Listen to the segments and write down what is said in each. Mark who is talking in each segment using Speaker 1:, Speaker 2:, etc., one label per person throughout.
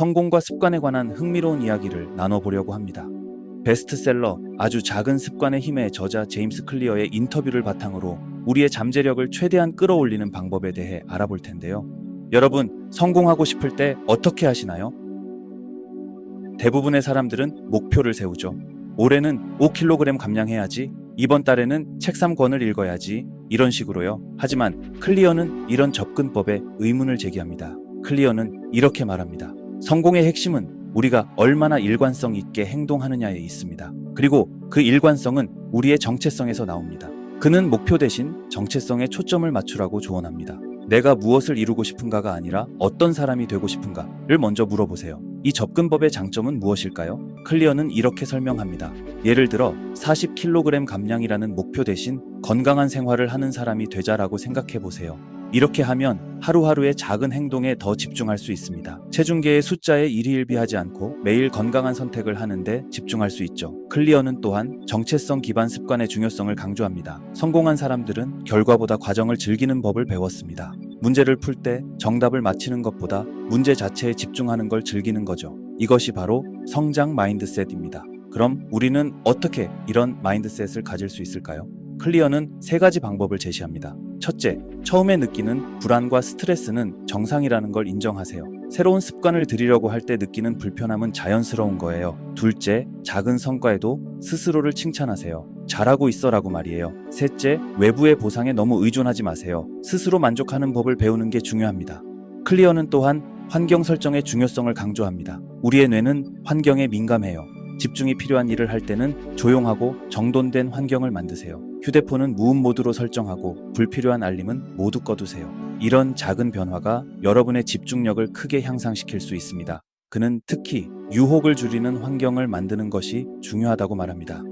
Speaker 1: 성공과 습관에 관한 흥미로운 이야기를 나눠보려고 합니다. 베스트셀러 아주 작은 습관의 힘의 저자 제임스 클리어의 인터뷰를 바탕으로 우리의 잠재력을 최대한 끌어올리는 방법에 대해 알아볼 텐데요. 여러분, 성공하고 싶을 때 어떻게 하시나요? 대부분의 사람들은 목표를 세우죠. 올해는 5kg 감량해야지, 이번 달에는 책 3권을 읽어야지, 이런 식으로요. 하지만 클리어는 이런 접근법에 의문을 제기합니다. 클리어는 이렇게 말합니다. 성공의 핵심은 우리가 얼마나 일관성 있게 행동하느냐에 있습니다. 그리고 그 일관성은 우리의 정체성에서 나옵니다. 그는 목표 대신 정체성에 초점을 맞추라고 조언합니다. 내가 무엇을 이루고 싶은가가 아니라 어떤 사람이 되고 싶은가를 먼저 물어보세요. 이 접근법의 장점은 무엇일까요? 클리어는 이렇게 설명합니다. 예를 들어 40kg 감량이라는 목표 대신 건강한 생활을 하는 사람이 되자라고 생각해 보세요. 이렇게 하면 하루하루의 작은 행동에 더 집중할 수 있습니다. 체중계의 숫자에 일희일비하지 않고 매일 건강한 선택을 하는데 집중할 수 있죠. 클리어는 또한 정체성 기반 습관의 중요성을 강조합니다. 성공한 사람들은 결과보다 과정을 즐기는 법을 배웠습니다. 문제를 풀 때 정답을 맞히는 것보다 문제 자체에 집중하는 걸 즐기는 거죠. 이것이 바로 성장 마인드셋입니다. 그럼 우리는 어떻게 이런 마인드셋을 가질 수 있을까요? 클리어는 3가지 방법을 제시합니다. 첫째, 처음에 느끼는 불안과 스트레스는 정상이라는 걸 인정하세요. 새로운 습관을 들이려고 할 때 느끼는 불편함은 자연스러운 거예요. 둘째, 작은 성과에도 스스로를 칭찬하세요. 잘하고 있어라고 말이에요. 셋째, 외부의 보상에 너무 의존하지 마세요. 스스로 만족하는 법을 배우는 게 중요합니다. 클리어는 또한 환경 설정의 중요성을 강조합니다. 우리의 뇌는 환경에 민감해요. 집중이 필요한 일을 할 때는 조용하고 정돈된 환경을 만드세요. 휴대폰은 무음 모드로 설정하고 불필요한 알림은 모두 꺼두세요. 이런 작은 변화가 여러분의 집중력을 크게 향상시킬 수 있습니다. 그는 특히 유혹을 줄이는 환경을 만드는 것이 중요하다고 말합니다.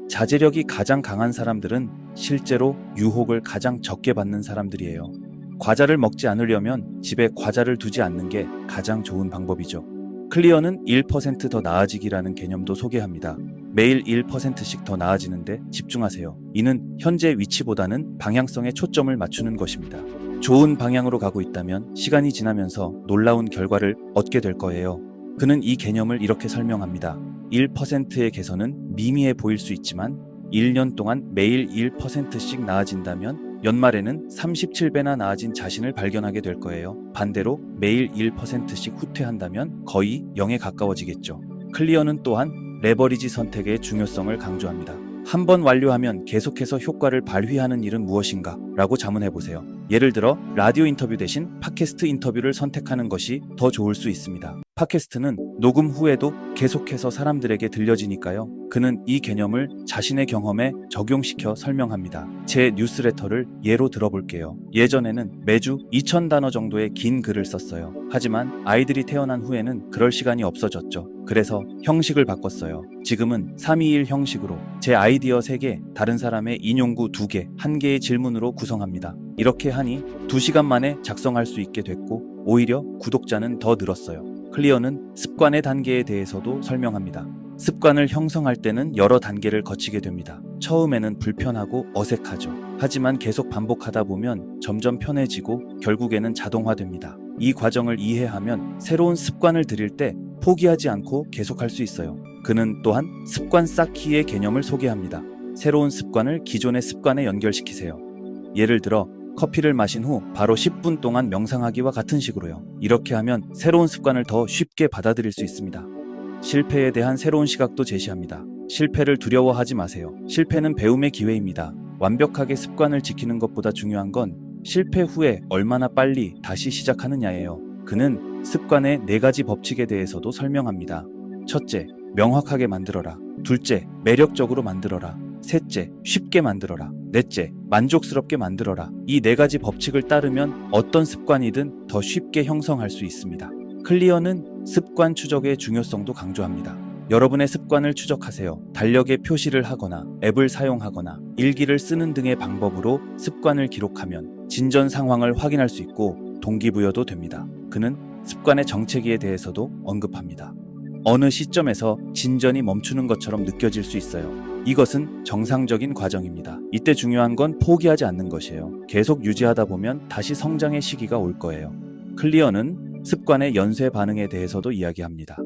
Speaker 1: 자제력이 가장 강한 사람들은 실제로 유혹을 가장 적게 받는 사람들이에요. 과자를 먹지 않으려면 집에 과자를 두지 않는 게 가장 좋은 방법이죠. 클리어는 1% 더 나아지기라는 개념도 소개합니다. 매일 1%씩 더 나아지는데 집중하세요. 이는 현재 위치보다는 방향성에 초점을 맞추는 것입니다. 좋은 방향으로 가고 있다면 시간이 지나면서 놀라운 결과를 얻게 될 거예요. 그는 이 개념을 이렇게 설명합니다. 1%의 개선은 미미해 보일 수 있지만 1년 동안 매일 1%씩 나아진다면 연말에는 37배나 나아진 자신을 발견하게 될 거예요. 반대로 매일 1%씩 후퇴한다면 거의 0에 가까워지겠죠. 클리어는 또한 레버리지 선택의 중요성을 강조합니다. 한 번 완료하면 계속해서 효과를 발휘하는 일은 무엇인가? 라고 자문해보세요. 예를 들어 라디오 인터뷰 대신 팟캐스트 인터뷰를 선택하는 것이 더 좋을 수 있습니다. 팟캐스트는 녹음 후에도 계속해서 사람들에게 들려지니까요. 그는 이 개념을 자신의 경험에 적용시켜 설명합니다. 제 뉴스레터를 예로 들어볼게요. 예전에는 매주 2000단어 정도의 긴 글을 썼어요. 하지만 아이들이 태어난 후에는 그럴 시간이 없어졌죠. 그래서 형식을 바꿨어요. 지금은 321 형식으로 제 아이디어 3개, 다른 사람의 인용구 2개, 1개의 질문으로 구성합니다. 이렇게 하니 2시간 만에 작성할 수 있게 됐고 오히려 구독자는 더 늘었어요. 클리어는 습관의 단계에 대해서도 설명합니다. 습관을 형성할 때는 여러 단계를 거치게 됩니다. 처음에는 불편하고 어색하죠. 하지만 계속 반복하다 보면 점점 편해지고 결국에는 자동화됩니다. 이 과정을 이해하면 새로운 습관을 들일 때 포기하지 않고 계속할 수 있어요. 그는 또한 습관 쌓기의 개념을 소개합니다. 새로운 습관을 기존의 습관에 연결시키세요. 예를 들어 커피를 마신 후 바로 10분 동안 명상하기와 같은 식으로요. 이렇게 하면 새로운 습관을 더 쉽게 받아들일 수 있습니다. 실패에 대한 새로운 시각도 제시합니다. 실패를 두려워하지 마세요. 실패는 배움의 기회입니다. 완벽하게 습관을 지키는 것보다 중요한 건 실패 후에 얼마나 빨리 다시 시작하느냐예요. 그는 습관의 4가지 법칙에 대해서도 설명합니다. 첫째, 명확하게 만들어라. 둘째, 매력적으로 만들어라. 셋째, 쉽게 만들어라. 넷째, 만족스럽게 만들어라. 이 4가지 법칙을 따르면 어떤 습관이든 더 쉽게 형성할 수 있습니다. 클리어는 습관 추적의 중요성도 강조합니다. 여러분의 습관을 추적하세요. 달력에 표시를 하거나 앱을 사용하거나 일기를 쓰는 등의 방법으로 습관을 기록하면 진전 상황을 확인할 수 있고 동기부여도 됩니다. 그는 습관의 정체기에 대해서도 언급합니다. 어느 시점에서 진전이 멈추는 것처럼 느껴질 수 있어요. 이것은 정상적인 과정입니다. 이때 중요한 건 포기하지 않는 것이에요. 계속 유지하다 보면 다시 성장의 시기가 올 거예요. 클리어는 습관의 연쇄 반응에 대해서도 이야기합니다.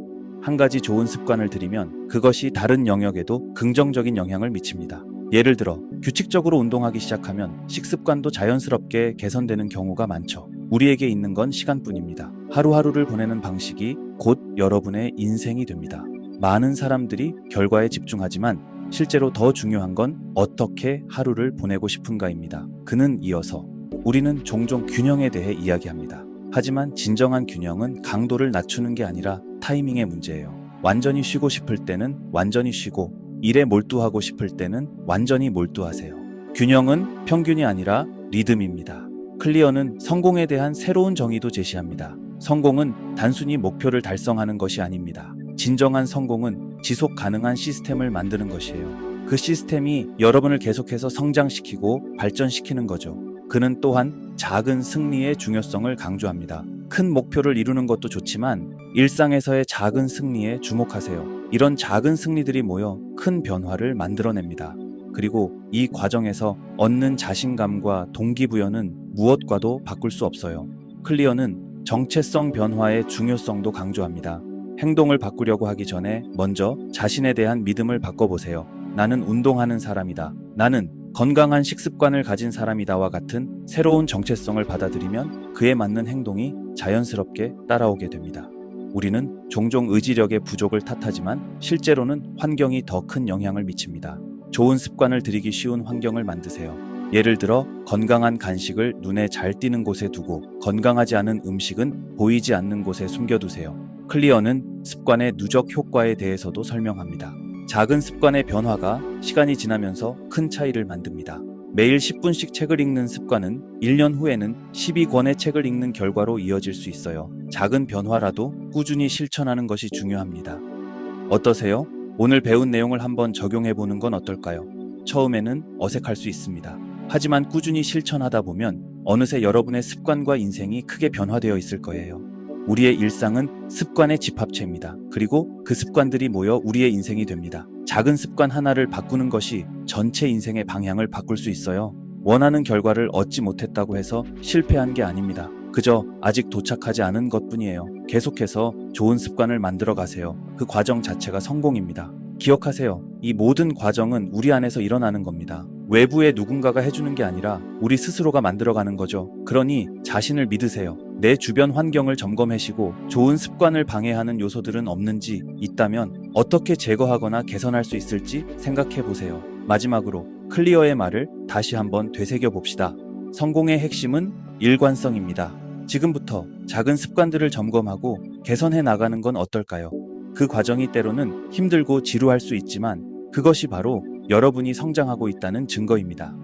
Speaker 1: 한 가지 좋은 습관을 들이면 그것이 다른 영역에도 긍정적인 영향을 미칩니다. 예를 들어 규칙적으로 운동하기 시작하면 식습관도 자연스럽게 개선되는 경우가 많죠. 우리에게 있는 건 시간뿐입니다. 하루하루를 보내는 방식이 곧 여러분의 인생이 됩니다. 많은 사람들이 결과에 집중하지만 실제로 더 중요한 건 어떻게 하루를 보내고 싶은가입니다. 그는 이어서 우리는 종종 균형에 대해 이야기합니다. 하지만 진정한 균형은 강도를 낮추는 게 아니라 타이밍의 문제예요. 완전히 쉬고 싶을 때는 완전히 쉬고 일에 몰두하고 싶을 때는 완전히 몰두하세요. 균형은 평균이 아니라 리듬입니다. 클리어는 성공에 대한 새로운 정의도 제시합니다. 성공은 단순히 목표를 달성하는 것이 아닙니다. 진정한 성공은 지속 가능한 시스템을 만드는 것이에요. 그 시스템이 여러분을 계속해서 성장시키고 발전시키는 거죠. 그는 또한 작은 승리의 중요성을 강조합니다. 큰 목표를 이루는 것도 좋지만 일상에서의 작은 승리에 주목하세요. 이런 작은 승리들이 모여 큰 변화를 만들어냅니다. 그리고 이 과정에서 얻는 자신감과 동기부여는 무엇과도 바꿀 수 없어요. 클리어는 정체성 변화의 중요성도 강조합니다. 행동을 바꾸려고 하기 전에 먼저 자신에 대한 믿음을 바꿔보세요. 나는 운동하는 사람이다. 나는 건강한 식습관을 가진 사람이다와 같은 새로운 정체성을 받아들이면 그에 맞는 행동이 자연스럽게 따라오게 됩니다. 우리는 종종 의지력의 부족을 탓하지만 실제로는 환경이 더 큰 영향을 미칩니다. 좋은 습관을 들이기 쉬운 환경을 만드세요. 예를 들어 건강한 간식을 눈에 잘 띄는 곳에 두고 건강하지 않은 음식은 보이지 않는 곳에 숨겨두세요. 클리어는 습관의 누적 효과에 대해서도 설명합니다. 작은 습관의 변화가 시간이 지나면서 큰 차이를 만듭니다. 매일 10분씩 책을 읽는 습관은 1년 후에는 12권의 책을 읽는 결과로 이어질 수 있어요. 작은 변화라도 꾸준히 실천하는 것이 중요합니다. 어떠세요? 오늘 배운 내용을 한번 적용해 보는 건 어떨까요? 처음에는 어색할 수 있습니다. 하지만 꾸준히 실천하다 보면 어느새 여러분의 습관과 인생이 크게 변화되어 있을 거예요. 우리의 일상은 습관의 집합체입니다. 그리고 그 습관들이 모여 우리의 인생이 됩니다. 작은 습관 하나를 바꾸는 것이 전체 인생의 방향을 바꿀 수 있어요. 원하는 결과를 얻지 못했다고 해서 실패한 게 아닙니다. 그저 아직 도착하지 않은 것뿐이에요. 계속해서 좋은 습관을 만들어 가세요. 그 과정 자체가 성공입니다. 기억하세요. 이 모든 과정은 우리 안에서 일어나는 겁니다. 외부의 누군가가 해주는 게 아니라 우리 스스로가 만들어가는 거죠. 그러니 자신을 믿으세요. 내 주변 환경을 점검하시고 좋은 습관을 방해하는 요소들은 없는지, 있다면 어떻게 제거하거나 개선할 수 있을지 생각해 보세요. 마지막으로 클리어의 말을 다시 한번 되새겨 봅시다. 성공의 핵심은 일관성입니다. 지금부터 작은 습관들을 점검하고 개선해 나가는 건 어떨까요? 그 과정이 때로는 힘들고 지루할 수 있지만 그것이 바로 여러분이 성장하고 있다는 증거입니다.